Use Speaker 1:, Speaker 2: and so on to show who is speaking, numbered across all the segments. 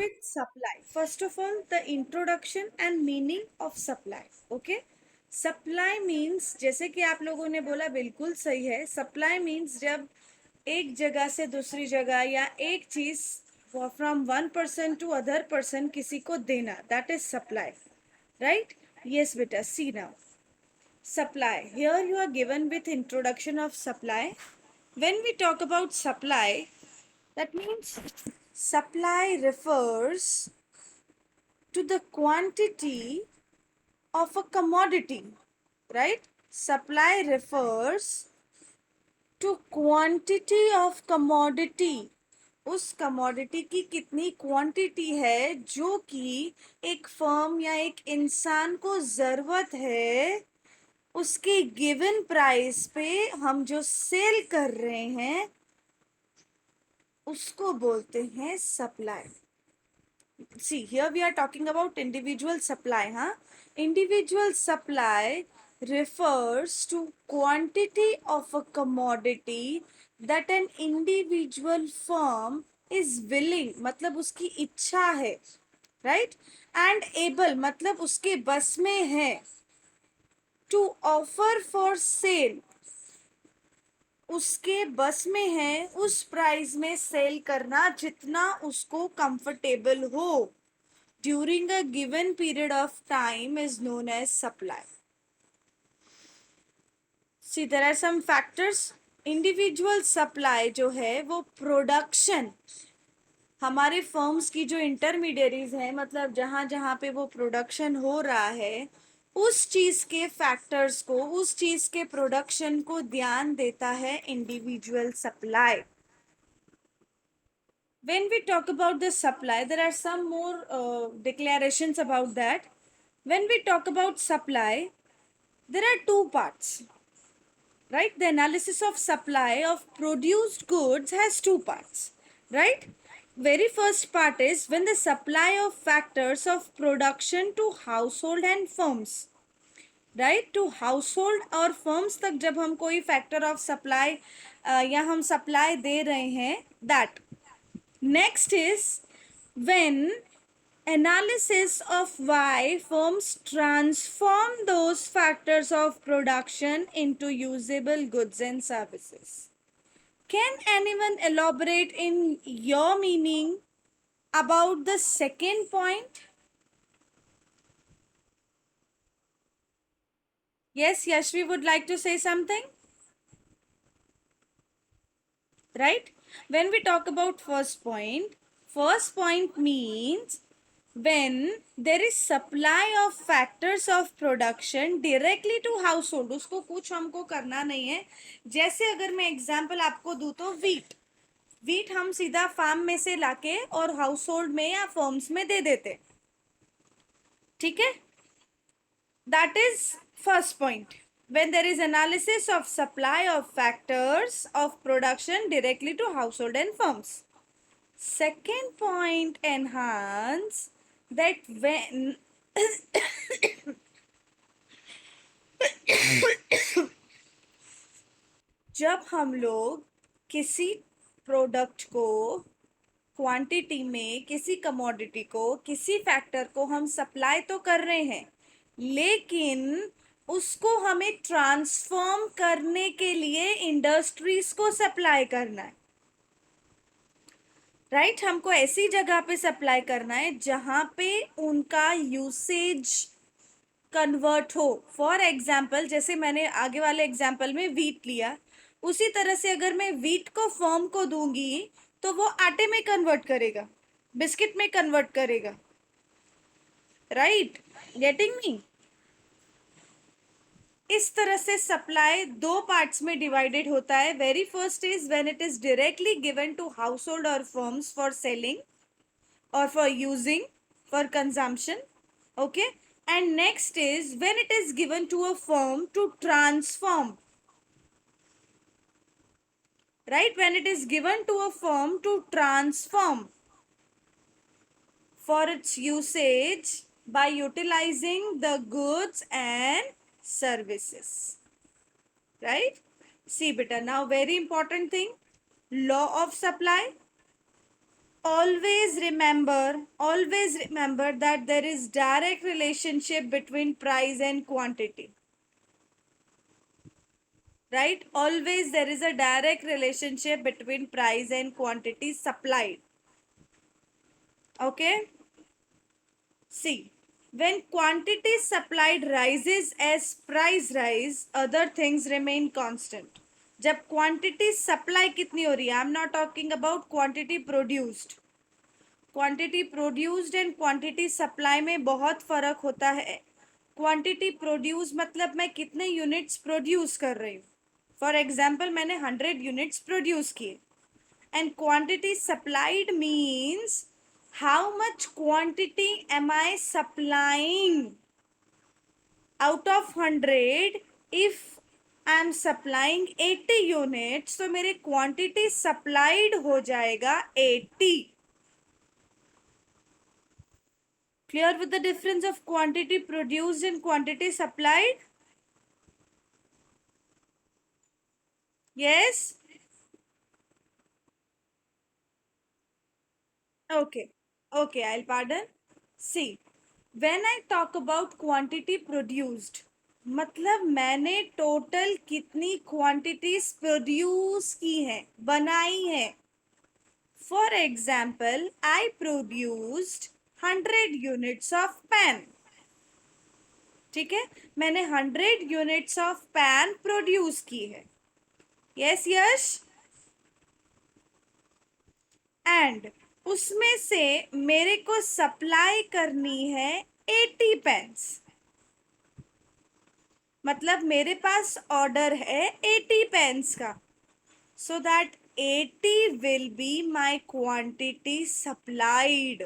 Speaker 1: with supply. First of all, the introduction and meaning of supply. Okay. Supply means जैसे कि आप लोगों ने बोला बिल्कुल सही है. सप्लाई मीन्स जब एक जगह से दूसरी जगह या एक चीज from one person to other person किसी को देना, that is supply. Right? Yes बेटा, see now. Supply. Here you are given with introduction of supply. When we talk about supply, that means supply refers to the quantity of a commodity, right? Supply refers to quantity of commodity. उस commodity की कितनी quantity है जो कि एक firm या एक इंसान को जरूरत है, उसके गिवन प्राइस पे हम जो सेल कर रहे हैं उसको बोलते हैं supply. See, here we are talking about individual supply, huh? Individual supply refers to quantity of a commodity that an individual firm is willing, मतलब उसकी इच्छा है, right? And able, मतलब उसके बस में है, to offer for sale, उसके बस में है उस प्राइस में सेल करना जितना उसको कंफर्टेबल हो during a given period of time is known as supply. See there are some factors. Individual supply जो है वो प्रोडक्शन, हमारे फर्म्स की जो इंटरमीडियरीज है, मतलब जहां जहां पे वो प्रोडक्शन हो रहा है उस चीज के फैक्टर्स को, उस चीज के प्रोडक्शन को ध्यान देता है individual supply. When we talk about the supply, there are some more declarations about that. When we talk about supply, there are two parts, right? The analysis of supply of produced goods has two parts, right? Very first part is when the supply of factors of production to household and firms, right, to household और firms तक जब हम कोई factor of supply या हम supply दे रहे हैं, that. Next is when analysis of why firms transform those factors of production into usable goods and services. Can anyone elaborate in your meaning about the second point? Yes, Yashvi would like to say something. Right? When we talk about first point means when there is supply of factors of production directly to household, उसको कुछ हमको करना नहीं है. जैसे अगर मैं example आपको दूं तो वीट हम सीधा फार्म में से लाके और हाउसहोल्ड में या फर्म्स में दे देते. ठीक है? That is first point. When there is analysis of supply of factors of production directly to household and firms. Second point enhance that when जब हम लोग किसी प्रोडक्ट को क्वांटिटी में, किसी कमोडिटी को, किसी फैक्टर को हम सप्लाई तो कर रहे हैं, लेकिन उसको हमें ट्रांसफॉर्म करने के लिए इंडस्ट्रीज को सप्लाई करना है. राइट? हमको ऐसी जगह पे सप्लाई करना है जहां पे उनका यूसेज कन्वर्ट हो. फॉर एग्जाम्पल, जैसे मैंने आगे वाले एग्जाम्पल में वीट लिया, उसी तरह से अगर मैं वीट को फर्म को दूंगी तो वो आटे में कन्वर्ट करेगा, बिस्किट में कन्वर्ट करेगा. राइट? Getting me? इस तरह से सप्लाई दो पार्ट्स में डिवाइडेड होता है. Very first is when it is directly given to household और firms for selling or for using for consumption. Okay? And next is when it is given to a firm to transform. Right? When it is given to a firm to transform for its usage by utilizing the goods and services. Right? See beta, now very important thing, law of supply. always remember that there is direct relationship between price and quantity, right? Always there is a direct relationship between price and quantity supplied. Okay, see, when quantity supplied rises as price rise, other things remain constant. जब quantity supply कितनी हो रही है, I am not talking about quantity produced, quantity produced and quantity supply में बहुत फर्क होता है. क्वांटिटी प्रोड्यूस मतलब मैं कितने यूनिट्स प्रोड्यूस कर रही हूँ. फॉर एग्जाम्पल मैंने 100 यूनिट्स प्रोड्यूस किए. And quantity supplied means how much quantity am I supplying out of 100. If I am supplying 80 units तो मेरे quantity supplied हो जाएगा 80. Clear with the difference of quantity produced and quantity supplied? Yes? Okay. Okay, I'll pardon. See, when I talk about quantity produced, मतलब मैंने total कितनी quantities produce की हैं, बनाई हैं. For example I produced 100 units of pen. ठीक है, मैंने 100 यूनिट्स ऑफ पेन प्रोड्यूस की है. Yes Yash. एंड उसमें से मेरे को सप्लाई करनी है 80 पेन्स. मतलब मेरे पास ऑर्डर है 80 पेन्स का. So that 80 will be my quantity supplied.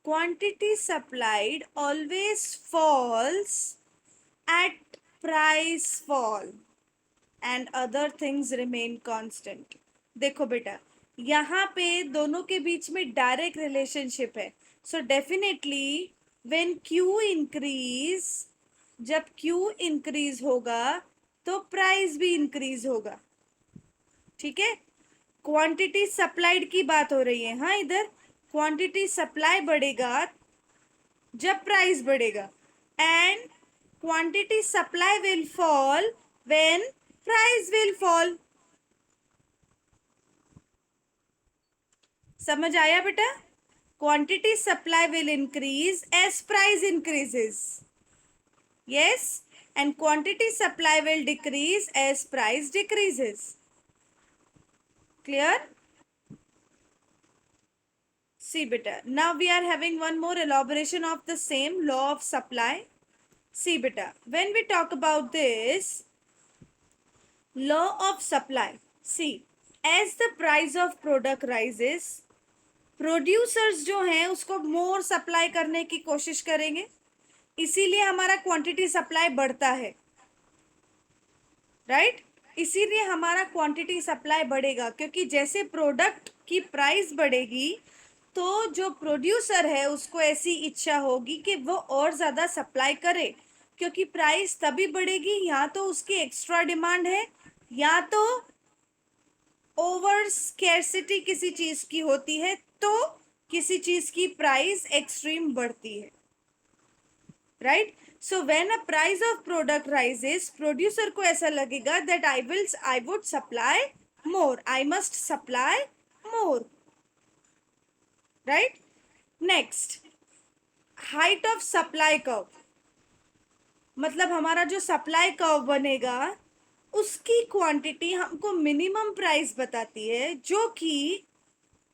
Speaker 1: Quantity supplied always falls at price fall and other things remain constant. देखो बेटा, यहाँ पे दोनों के बीच में डायरेक्ट रिलेशनशिप है. So definitely when Q increase, जब Q इंक्रीज होगा तो प्राइस भी इंक्रीज होगा. ठीक है, क्वांटिटी सप्लाइड की बात हो रही है. हाँ, इधर क्वांटिटी सप्लाई बढ़ेगा जब प्राइस बढ़ेगा and quantity supply will fall when price will fall. समझ आया बेटा? Quantity supply will increase as price increases. yes, and quantity supply will decrease as price decreases. Clear? See beta, now we are having one more elaboration of the same law of supply. See beta, when we talk about this law of supply, see, as the price of product rises, producers जो हैं उसको मोर supply करने की कोशिश करेंगे, इसीलिए हमारा quantity supply बढ़ता है. राइट? इसीलिए हमारा क्वांटिटी सप्लाई बढ़ेगा, क्योंकि जैसे प्रोडक्ट की प्राइस बढ़ेगी तो जो प्रोड्यूसर है उसको ऐसी इच्छा होगी कि वो और ज़्यादा सप्लाई करे, क्योंकि प्राइस तभी बढ़ेगी या तो उसकी एक्स्ट्रा डिमांड है या तो ओवर स्कैर्सिटी किसी चीज़ की होती है, तो किसी चीज़ की प्राइस एक्सट्रीम बढ़ती है. Right? So when a price of product rises, producer को ऐसा लगेगा that I would supply more, I must supply more. Right? Next, height of supply curve, मतलब हमारा जो सप्लाई कर्व बनेगा उसकी क्वांटिटी हमको मिनिमम प्राइस बताती है, जो कि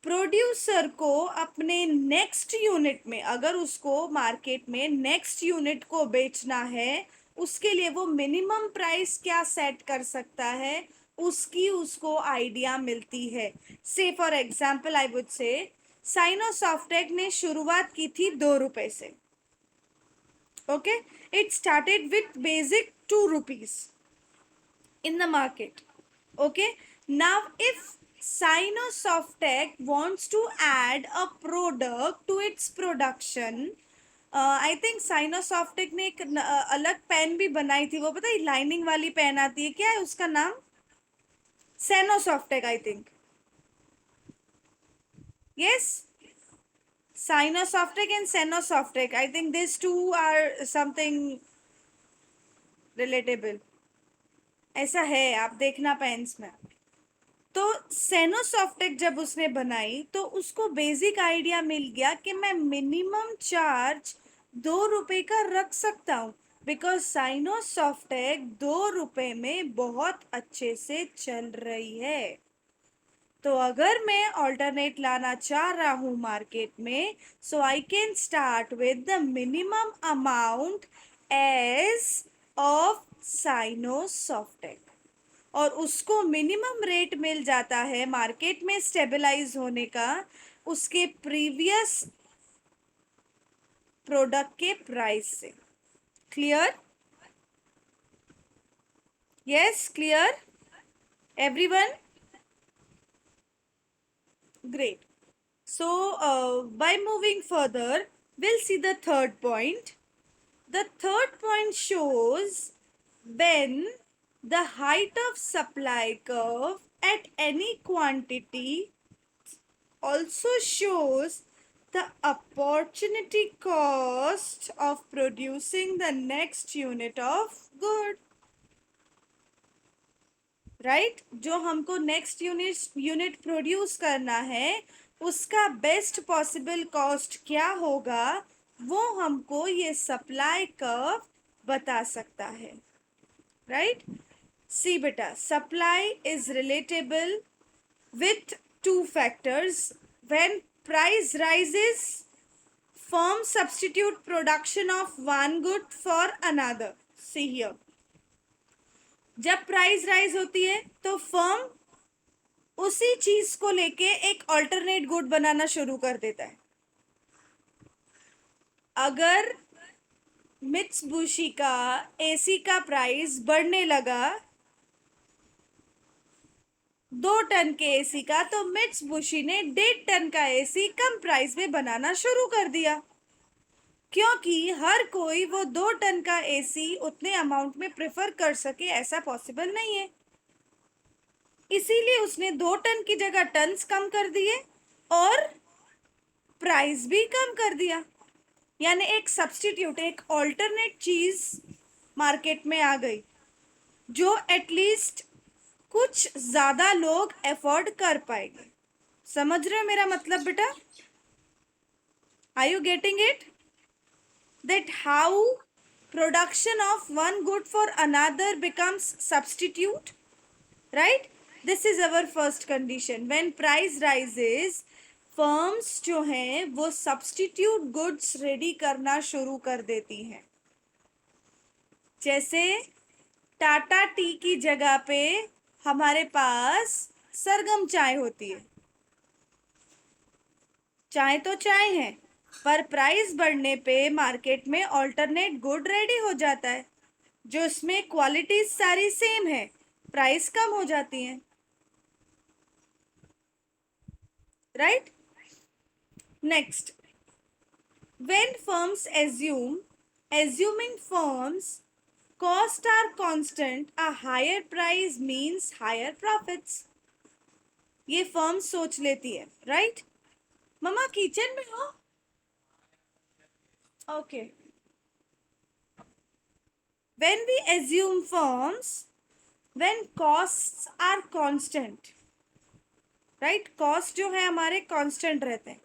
Speaker 1: प्रोड्यूसर को अपने नेक्स्ट यूनिट में, अगर उसको मार्केट में नेक्स्ट यूनिट को बेचना है, उसके लिए वो मिनिमम प्राइस क्या सेट कर सकता है उसकी उसको आइडिया मिलती है. से for example I would say साइनोसॉफ्टेक ने शुरुआत की थी 2 रुपए से. Okay, it started with basic 2 rupees in the market. Okay, now if Sinosofttech wants to add a product to its production, I think Synosoftech ने एक अलग पेन भी बनाई थी, वो पता है लाइनिंग वाली पेन आती है, क्या है उसका नाम? Sinosoftec, I think. Yes, Sinosoftec and Senosoftec, I think these two are something relatable. ऐसा है, आप देखना पेन्स में. तो सेनोसॉफ्टेक जब उसने बनाई तो उसको बेसिक आइडिया मिल गया कि मैं मिनिमम चार्ज 2 रुपए का रख सकता हूँ, बिकॉज साइनोसॉफ्टेक 2 रुपए में बहुत अच्छे से चल रही है. तो अगर मैं ऑल्टरनेट लाना चाह रहा हूँ मार्केट में, so I can start with the minimum amount as of Synosoftech, और उसको मिनिमम रेट मिल जाता है मार्केट में स्टेबलाइज होने का उसके प्रीवियस प्रोडक्ट के प्राइस से. Clear? Yes, clear everyone? Great. So, by moving further, we'll see the third point. The third point shows when the height of supply curve at any quantity also shows the opportunity cost of producing the next unit of good. Right जो हमको next unit produce करना है उसका best possible cost क्या होगा, वो हमको ये सप्लाई कर्व बता सकता है. राइट? सी बेटा, supply is relatable with two factors. When price rises, firms substitute production of one good for another. See here. जब प्राइस राइज होती है तो फर्म उसी चीज को लेके एक अल्टरनेट गुड बनाना शुरू कर देता है. अगर मित्सुबिशी का एसी का प्राइस बढ़ने लगा 2 टन के एसी का, तो मित्सुबिशी ने 1.5 टन का एसी कम प्राइस में बनाना शुरू कर दिया, क्योंकि हर कोई वो 2 टन का एसी उतने अमाउंट में प्रेफर कर सके ऐसा पॉसिबल नहीं है. इसीलिए उसने 2 टन की जगह टन्स कम कर दिए और प्राइस भी कम कर दिया. यानी एक सब्स्टिट्यूट, एक ऑल्टरनेट चीज मार्केट में आ गई जो एटलीस्ट कुछ ज्यादा लोग अफोर्ड कर पाएंगे. समझ रहे हो मेरा मतलब बेटा? Are you getting it? that how production of one good for another becomes substitute, right? This is our first condition. When price rises, firms जो हैं वो substitute goods ready करना शुरू कर देती हैं. जैसे टाटा टी की जगह पे हमारे पास सरगम चाय होती है. चाय तो चाय है, पर प्राइस बढ़ने पे मार्केट में ऑल्टरनेट गुड रेडी हो जाता है जो इसमें क्वालिटीज सारी सेम है, प्राइस कम हो जाती है. Right? Next, when firms assuming firms cost are constant, a higher price means higher profits. ये फर्म सोच लेती है. राइट? मम्मा किचन में हो? Okay. When we assume firms, when costs are constant, right? Cost जो है हमारे constant रहते हैं,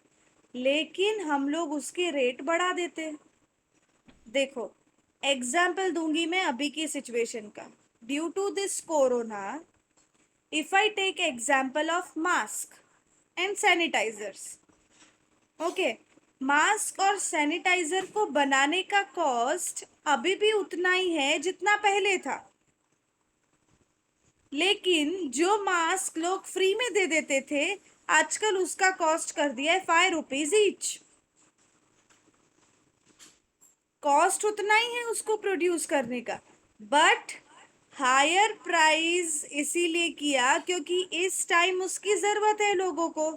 Speaker 1: लेकिन हम लोग उसके रेट बढ़ा देते हैं. देखो, एग्जाम्पल दूंगी मैं अभी की सिचुएशन का. Due to this corona, if I take example of mask and sanitizers, okay, mask और सैनिटाइजर को बनाने का कॉस्ट अभी भी उतना ही है जितना पहले था, लेकिन जो मास्क लोग फ्री में दे देते थे आजकल उसका कॉस्ट कर दिया है 5 रुपीज ईच. कॉस्ट उतना ही है उसको प्रोड्यूस करने का, बट हायर प्राइस इसीलिए किया क्योंकि इस टाइम उसकी ज़रूरत है लोगों को,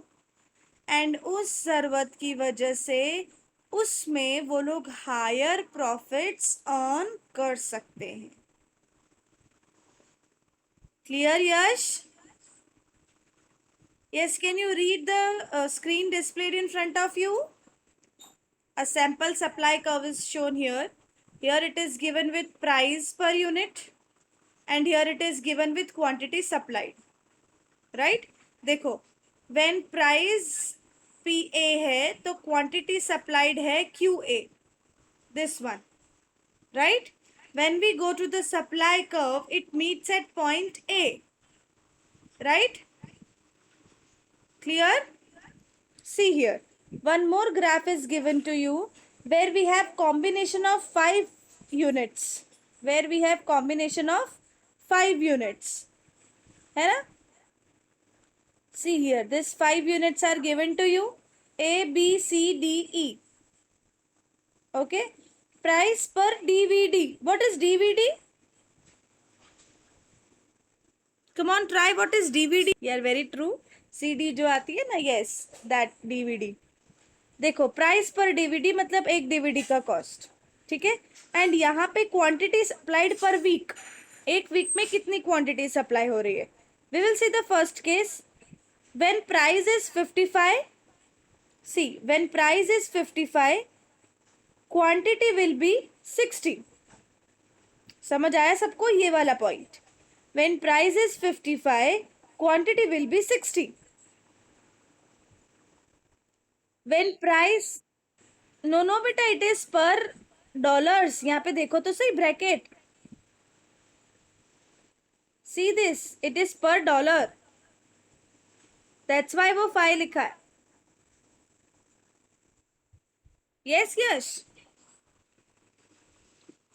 Speaker 1: एंड उस ज़रूरत की वजह से उसमें वो लोग हायर प्रॉफिट्स अर्न कर सकते हैं. Clear Yash? Yes, can you read the screen displayed in front of you? A sample supply curve is shown here. Here it is given with price per unit and here it is given with quantity supplied. Right? देखो, when price PA है तो quantity supplied है QA. This one. Right? When we go to the supply curve, it meets at point A. Right? Clear? See here. One more graph is given to you where we have combination of 5 units. Where we have combination of 5 units. है ना? See here. These 5 units are given to you. A, B, C, D, E. Okay. Price per DVD. What is DVD? Come on, try what is DVD. Yeah, very true. CD जो आती है ना, yes, that DVD. देखो, price पर DVD मतलब एक DVD का cost, ठीक है. एंड यहाँ पे क्वांटिटी सप्लाइड पर वीक, एक वीक में कितनी क्वांटिटी सप्लाई हो रही है. We will see the first case. When price is 55, see when price is 55, quantity will be 60. समझ आया सबको ये वाला point. When price is 55, quantity will be 60. When price, no no बेटा, इट इज पर डॉलर्स. यहाँ पे देखो तो सही bracket. See this, it is पर डॉलर. दैट्स वाई वो 5 लिखा है. Yes yes,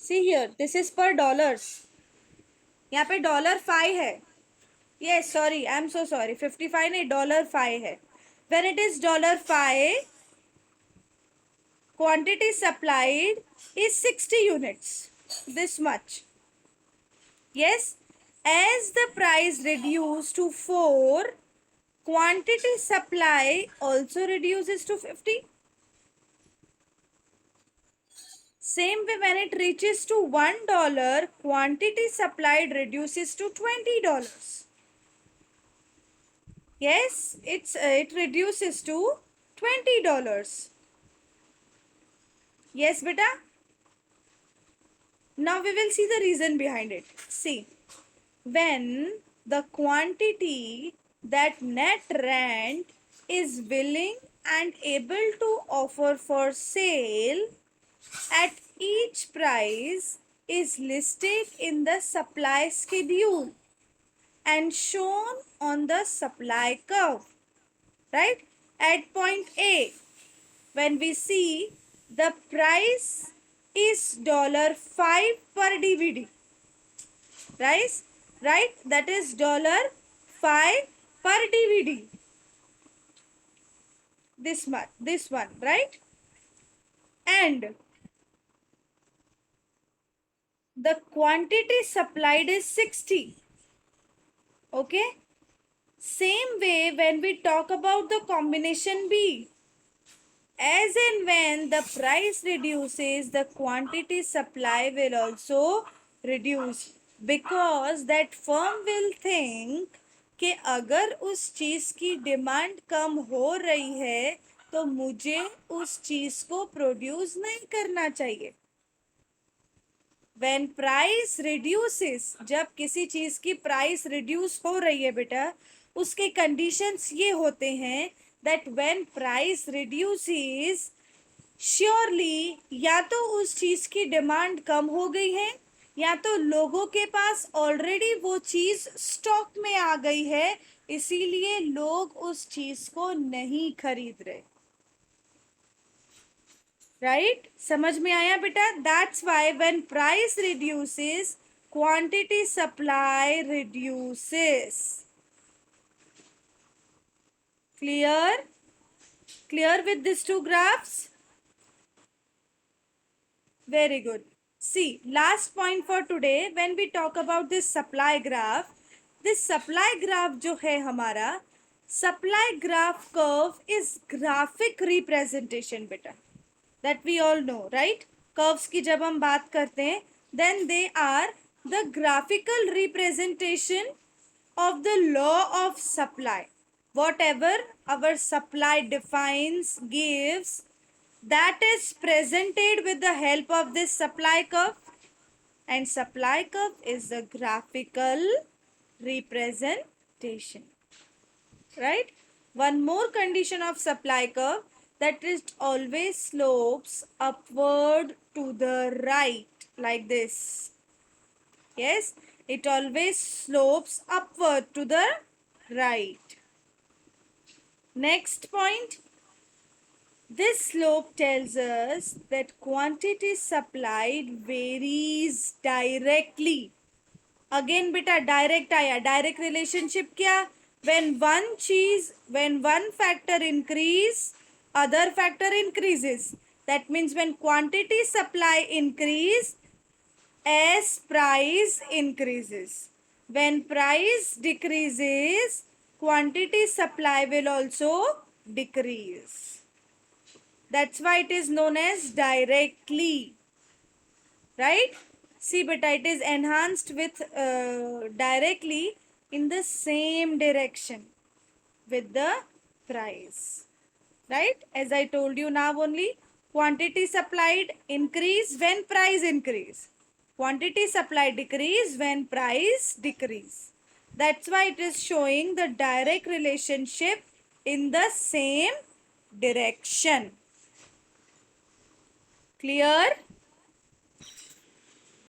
Speaker 1: see here, this is per dollars. यहाँ पे $5 है. Yes sorry, I am so sorry, 55 नहीं, $5 है. When it is $5, quantity supplied is 60 units. This much. Yes, as the price reduced to 4, quantity supply also reduces to 50. Same way, when it reaches to $1, quantity supplied reduces to $20. Yes, it reduces to $20. Yes, beta. Now we will see the reason behind it. See, when the quantity that net rent is willing and able to offer for sale at each price is listed in the supply schedule and shown on the supply curve. Right? At point A, when we see the price is $5 per DVD. Right? That is $5 per DVD. This one, right? And the quantity supplied is 60. Okay? Same way, when we talk about the combination B, as and when the price reduces, the quantity supply will also reduce, because that firm will think कि अगर उस चीज़ की demand कम हो रही है तो मुझे उस चीज़ को प्रोड्यूस नहीं करना चाहिए. When price reduces, जब किसी चीज़ की प्राइस रिड्यूस हो रही है बेटा, उसके कंडीशंस ये होते हैं that when price reduces, surely या तो उस चीज़ की डिमांड कम हो गई है या तो लोगों के पास ऑलरेडी वो चीज़ स्टॉक में आ गई है, इसीलिए लोग उस चीज़ को नहीं खरीद रहे. राइट? समझ में आया बेटा? That's why when price reduces, quantity supply reduces. Clear with these two graphs? Very good. See, last point for today, when we talk about this supply graph जो है हमारा, supply graph curve is graphic representation बेटा. That we all know, right? Curves की जब हम बात करते हैं, then they are the graphical representation of the law of supply. whatever our supply defines, gives, that is presented with the help of this supply curve, and supply curve is a graphical representation, right? One more condition of supply curve, that it always slopes upward to the right like this. Yes, it always slopes upward to the right. Next point, this slope tells us that quantity supplied varies directly. Again beta direct आया, direct relationship क्या? When one factor increase, other factor increases. That means when quantity supply increase, as price increases. When price decreases, quantity supply will also decrease. That's why it is known as directly, right? See beta, it is enhanced with directly in the same direction with the price, right? As I told you now only, quantity supplied increase when price increase. Quantity supplied decrease when price decrease. That's why it is showing the direct relationship in the same direction. Clear?